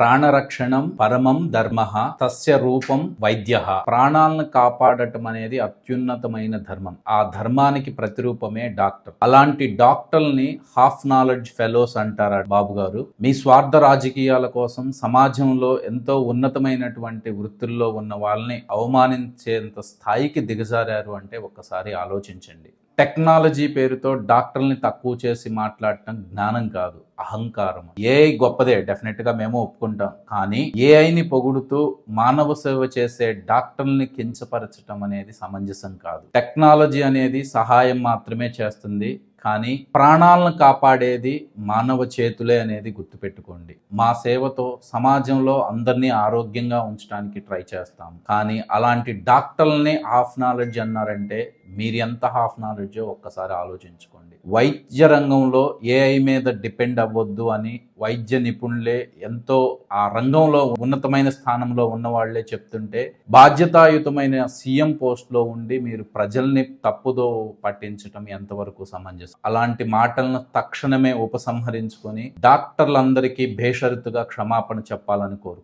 ప్రాణరక్షణం పరమం ధర్మః తస్య రూపం వైద్యః. ప్రాణాలను కాపాడటం అనేది అత్యున్నతమైన ధర్మం. ఆ ధర్మానికి ప్రతిరూపమే డాక్టర్. అలాంటి డాక్టర్ని హాఫ్ నాలెడ్జ్ ఫెలోస్ అంటారా బాబు గారు? మీ స్వార్థ రాజకీయాల కోసం సమాజంలో ఎంతో ఉన్నతమైనటువంటి వృత్తుల్లో ఉన్న వాళ్ళని అవమానించేంత స్థాయికి దిగజారారు అంటే ఒక్కసారి ఆలోచించండి. టెక్నాలజీ పేరుతో డాక్టర్ని తక్కువ చేసి మాట్లాడటం జ్ఞానం కాదు, అహంకారం. ఏఐ గొప్పదే, డెఫినెట్ గా మేము ఒప్పుకుంటాం. కానీ ఏఐని పొగుడుతూ మానవ సేవ చేసే డాక్టర్ని కించపరచడం అనేది సమంజసం కాదు. టెక్నాలజీ అనేది సహాయం మాత్రమే చేస్తుంది, కానీ ప్రాణాలను కాపాడేది మానవ చేతులే అనేది గుర్తుపెట్టుకోండి. మా సేవతో సమాజంలో అందరినీ ఆరోగ్యంగా ఉంచడానికి ట్రై చేస్తాం. కానీ అలాంటి డాక్టర్లని హాఫ్ నాలెడ్జ్ అన్నారంటే మీరు ఎంత హాఫ్ నాలెడ్జో ఒక్కసారి ఆలోచించుకోండి. వైద్య రంగంలో ఏఐ మీద డిపెండ్ అవ్వద్దు అని వైద్య నిపుణులే, ఎంతో ఆ రంగంలో ఉన్నతమైన స్థానంలో ఉన్న వాళ్లే చెప్తుంటే, బాధ్యతాయుతమైన సీఎం పోస్ట్లో ఉండి మీరు ప్రజల్ని తప్పుదో పట్టించడం ఎంతవరకు సమంజసం? అలాంటి మాటలను తక్షణమే ఉపసంహరించుకొని డాక్టర్లందరికీ బేషరతుగా క్షమాపణ చెప్పాలని కోరుకుంటున్నాను.